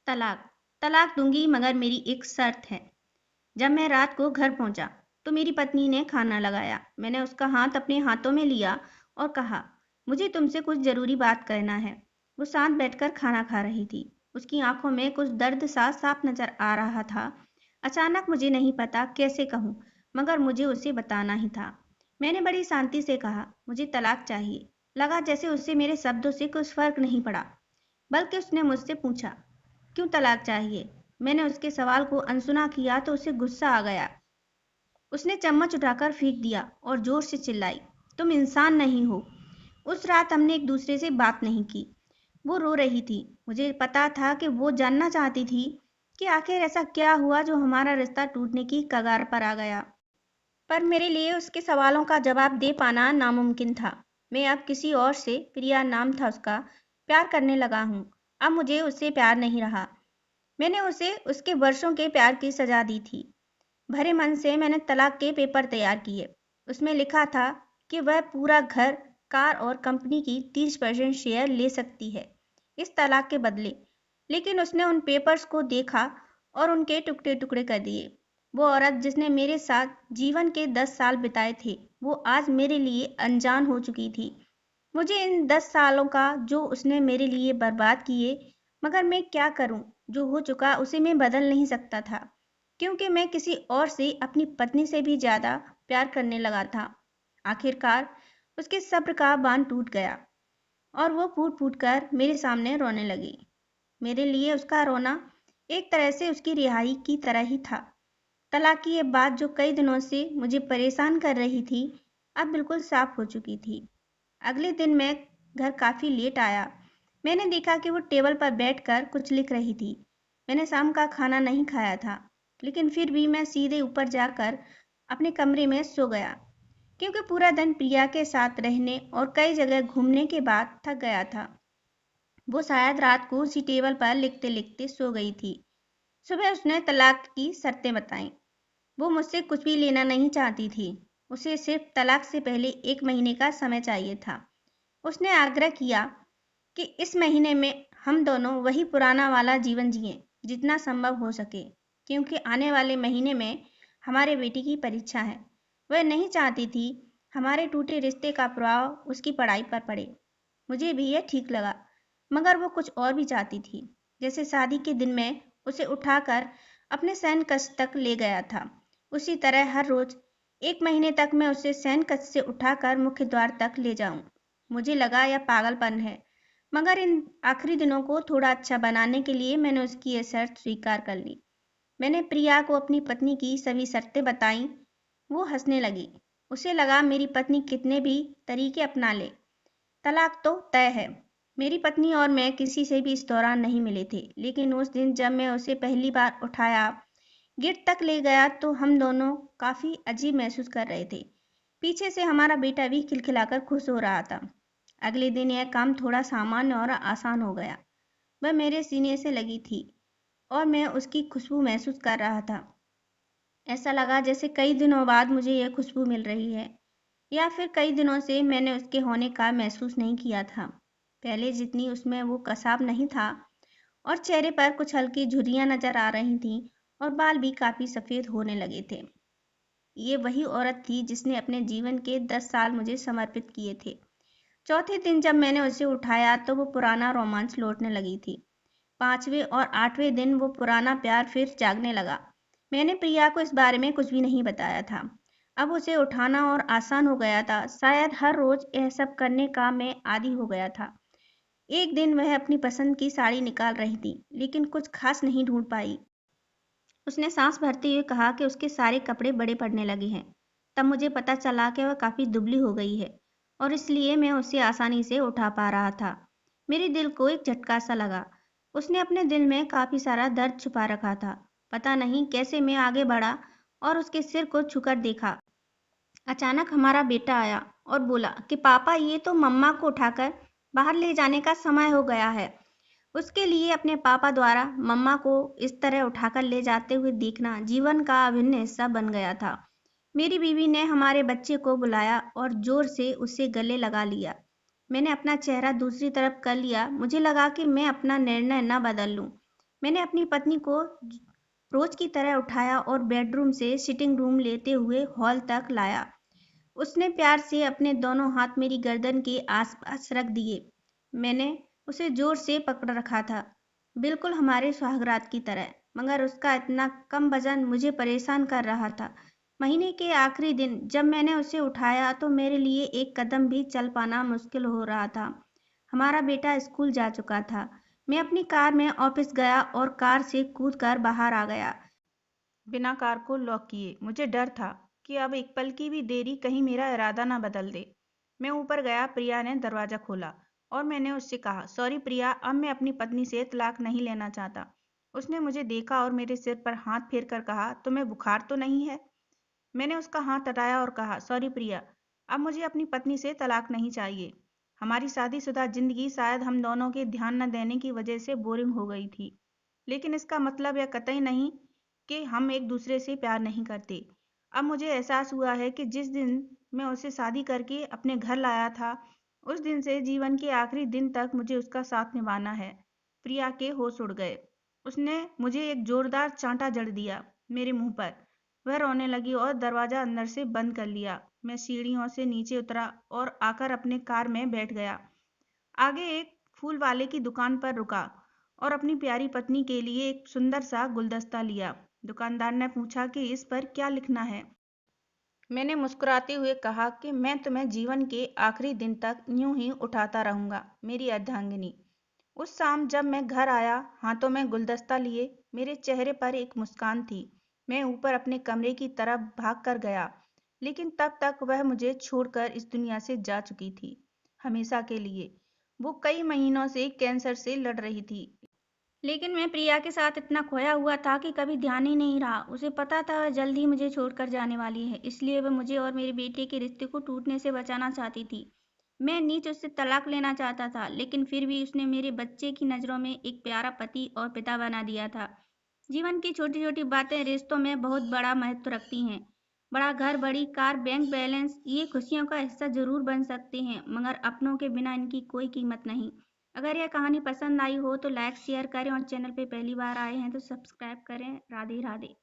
तलाक तलाक दूंगी, मगर मेरी एक शर्त है। जब मैं रात को घर पहुंचा तो मेरी पत्नी ने खाना लगाया। मैंने उसका हाथ अपने हाथों में लिया और कहा, मुझे तुमसे कुछ जरूरी बात करना है। वो शांत बैठकर खाना खा रही थी। उसकी आंखों में कुछ दर्द सा साफ नजर आ रहा था। अचानक मुझे नहीं पता कैसे कहूँ, मगर मुझे उसे बताना ही था। मैंने बड़ी शांति से कहा, मुझे तलाक चाहिए। लगा जैसे उससे मेरे शब्दों से कुछ फर्क नहीं पड़ा, बल्कि उसने मुझसे पूछा, क्यों तलाक चाहिए। मैंने उसके सवाल को अनसुना किया तो उसे गुस्सा आ गया। उसने चम्मच उठाकर फेंक दिया और जोर से चिल्लाई, तुम इंसान नहीं हो। उस रात हमने एक दूसरे से बात नहीं की। वो रो रही थी। मुझे पता था कि वो जानना चाहती थी कि आखिर ऐसा क्या हुआ जो हमारा रिश्ता टूटने की कगार पर आ गया। पर मेरे लिए उसके सवालों का जवाब दे पाना नामुमकिन था। मैं अब किसी और से, प्रिया नाम था उसका, प्यार करने लगा हूँ। अब मुझे उससे प्यार नहीं रहा। मैंने उसे उसके वर्षों के प्यार की सजा दी थी। भरे मन से मैंने तलाक के पेपर तैयार किए। उसमें लिखा था कि वह पूरा घर, कार और कंपनी की 30% शेयर ले सकती है इस तलाक के बदले। लेकिन उसने उन पेपर्स को देखा और उनके टुकड़े टुकड़े कर दिए। वो औरत जिसने मेरे साथ जीवन के 10 साल बिताए थे, वो आज मेरे लिए अनजान हो चुकी थी। मुझे इन 10 सालों का जो उसने मेरे लिए बर्बाद किए, मगर मैं क्या करूं। जो हो चुका उसे मैं बदल नहीं सकता था, क्योंकि मैं किसी और से, अपनी पत्नी से भी ज्यादा प्यार करने लगा था। आखिरकार उसके सब्र का बांध टूट गया और वो फूट फूट कर मेरे सामने रोने लगी। मेरे लिए उसका रोना एक तरह से उसकी रिहाई की तरह ही था। तलाक की ये बात जो कई दिनों से मुझे परेशान कर रही थी, अब बिल्कुल साफ हो चुकी थी। अगले दिन मैं घर काफी लेट आया। मैंने देखा कि वो टेबल पर बैठकर कुछ लिख रही थी। मैंने शाम का खाना नहीं खाया था, लेकिन फिर भी मैं सीधे ऊपर जाकर अपने कमरे में सो गया, क्योंकि पूरा दिन प्रिया के साथ रहने और कई जगह घूमने के बाद थक गया था। वो शायद रात को उसी टेबल पर लिखते लिखते सो गई थी। सुबह उसने तलाक की शर्तें बताईं। वो मुझसे कुछ भी लेना नहीं चाहती थी। उसे सिर्फ तलाक से पहले 1 महीने का समय चाहिए था। उसने आग्रह किया कि इस महीने में हम दोनों वही पुराना वाला जीवन जिएं, जितना संभव हो सके, क्योंकि आने वाले महीने में हमारे बेटी की परीक्षा है। वह नहीं चाहती थी हमारे टूटे रिश्ते का प्रभाव उसकी पढ़ाई पर पड़े। मुझे भी यह ठीक लगा, मगर वो कुछ और भी चाहती थी। जैसे शादी के दिन मैं उसे उठाकर अपने शयन कक्ष तक ले गया था, उसी तरह हर रोज 1 महीने तक मैं उसे शयन कक्ष से उठाकर मुख्य द्वार तक ले जाऊं। मुझे लगा यह पागलपन है, मगर इन आखिरी दिनों को थोड़ा अच्छा बनाने के लिए मैंने उसकी यह शर्त स्वीकार कर ली। मैंने प्रिया को अपनी पत्नी की सभी शर्तें बताईं। वो हंसने लगी। उसे लगा मेरी पत्नी कितने भी तरीके अपना ले, तलाक तो तय है। मेरी पत्नी और मैं किसी से भी इस दौरान नहीं मिले थे, लेकिन उस दिन जब मैं उसे पहली बार उठाया, गेट तक ले गया, तो हम दोनों काफी अजीब महसूस कर रहे थे। पीछे से हमारा बेटा भी खिलखिलाकर खुश हो रहा था। अगले दिन यह काम थोड़ा सामान्य और आसान हो गया। वह मेरे सीने से लगी थी और मैं उसकी खुशबू महसूस कर रहा था। ऐसा लगा जैसे कई दिनों बाद मुझे यह खुशबू मिल रही है, या फिर कई दिनों से मैंने उसके होने का महसूस नहीं किया था। पहले जितनी उसमें वो कसाव नहीं था, और चेहरे पर कुछ हल्की झुर्रियां नजर आ रही थीं और बाल भी काफी सफेद होने लगे थे। ये वही औरत थी जिसने अपने जीवन के 10 साल मुझे समर्पित किए थे। चौथे दिन जब मैंने उसे उठाया तो वो पुराना रोमांच लौटने लगी थी। 5वें और 8वें दिन वो पुराना प्यार फिर जागने लगा। मैंने प्रिया को इस बारे में कुछ भी नहीं बताया था। अब उसे उठाना और आसान हो गया था। शायद हर रोज यह सब करने का मैं आदी हो गया था। एक दिन वह अपनी पसंद की साड़ी निकाल रही थी, लेकिन कुछ खास नहीं ढूंढ पाई। उसने सांस भरते हुए कहा कि उसके सारे कपड़े बड़े पड़ने लगे हैं। तब मुझे पता चला कि वह काफी दुबली हो गई है और इसलिए मैं उसे आसानी से उठा पा रहा था। मेरे दिल को एक झटका सा लगा। उसने अपने दिल में काफी सारा दर्द छुपा रखा था। पता नहीं कैसे मैं आगे बढ़ा और उसके सिर को छूकर देखा। अचानक हमारा बेटा आया और बोला कि पापा, ये तो मम्मा को उठाकर बाहर ले जाने का समय हो गया है। उसके लिए अपने पापा द्वारा मम्मा को इस तरह उठाकर ले जाते हुए देखना जीवन का अभिन्न हिस्सा बन गया था। मेरी बीवी ने हमारे बच्चे को बुलाया और जोर से उसे गले लगा लिया। मैंने अपना चेहरा दूसरी तरफ कर लिया। मुझे लगा कि मैं अपना निर्णय न बदल लूं। मैंने अपनी पत्नी को रोज की तरह उठाया और बेडरूम से सिटिंग रूम लेते हुए हॉल तक लाया। उसने प्यार से अपने दोनों हाथ मेरी गर्दन के आसपास रख दिए। मैंने उसे जोर से पकड़ रखा था, बिल्कुल हमारे सुहागरात की तरह, मगर उसका इतना कम वजन मुझे परेशान कर रहा था। महीने के आखिरी दिन जब मैंने उसे उठाया तो मेरे लिए एक कदम भी चल पाना मुश्किल हो रहा था। हमारा बेटा स्कूल जा चुका था। मैं अपनी कार में ऑफिस गया और कार से कूदकर बाहर आ गया, बिना कार को लॉक किए। मुझे डर था कि अब एक पल की भी देरी कहीं मेरा इरादा ना बदल दे। मैं ऊपर गया, प्रिया ने दरवाज़ा खोला और मैंने उससे कहा, सॉरी प्रिया, अब मैं अपनी पत्नी से तलाक नहीं लेना चाहता। उसने मुझे देखा और मेरे सिर पर हाथ फेर कर कहा, तुम्हें बुखार तो नहीं है? मैंने उसका हाथ हटाया और कहा, सॉरी प्रिया, अब मुझे अपनी पत्नी से तलाक नहीं चाहिए। हमारी शादीशुदा जिंदगी शायद हम दोनों के ध्यान न देने की वजह से बोरिंग हो गई थी, लेकिन इसका मतलब यह कतई नहीं कि हम एक दूसरे से प्यार नहीं करते। अब मुझे एहसास हुआ है कि जिस दिन मैं उसे शादी करके अपने घर लाया था, उस दिन से जीवन के आखिरी दिन तक मुझे उसका साथ निभाना है। प्रिया के होश उड़ गए। उसने मुझे एक जोरदार चांटा जड़ दिया मेरे मुंह पर। वह रोने लगी और दरवाजा अंदर से बंद कर लिया। मैं सीढ़ियों से नीचे उतरा और आकर अपने कार में बैठ गया। आगे एक फूल वाले की दुकान पर रुका और अपनी प्यारी पत्नी के लिए एक सुंदर सा गुलदस्ता लिया। दुकानदार ने पूछा कि इस पर क्या लिखना है। मैंने मुस्कुराते हुए कहा कि मैं तुम्हें जीवन के आखिरी दिन तक यूं ही उठाता रहूंगा, मेरी अर्धांगिनी। उस शाम जब मैं घर आया, हाथों में गुलदस्ता लिए, मेरे चेहरे पर एक मुस्कान थी। मैं ऊपर अपने कमरे की तरफ भाग कर गया, लेकिन तब तक वह मुझे छोड़कर इस दुनिया से जा चुकी थी, हमेशा के लिए। वो कई महीनों से कैंसर से लड़ रही थी, लेकिन मैं प्रिया के साथ इतना खोया हुआ था कि कभी ध्यान ही नहीं रहा। उसे पता था वह जल्द ही मुझे छोड़कर जाने वाली है, इसलिए वह मुझे और मेरे बेटे के रिश्ते को टूटने से बचाना चाहती थी। मैं नीच उससे तलाक लेना चाहता था, लेकिन फिर भी उसने मेरे बच्चे की नज़रों में एक प्यारा पति और पिता बना दिया था। जीवन की छोटी छोटी बातें रिश्तों में बहुत बड़ा महत्व रखती हैं। बड़ा घर, बड़ी कार, बैंक बैलेंस, ये खुशियों का हिस्सा जरूर बन सकते हैं, मगर अपनों के बिना इनकी कोई कीमत नहीं। अगर यह कहानी पसंद आई हो तो लाइक शेयर करें और चैनल पे पहली बार आए हैं तो सब्सक्राइब करें। राधे राधे।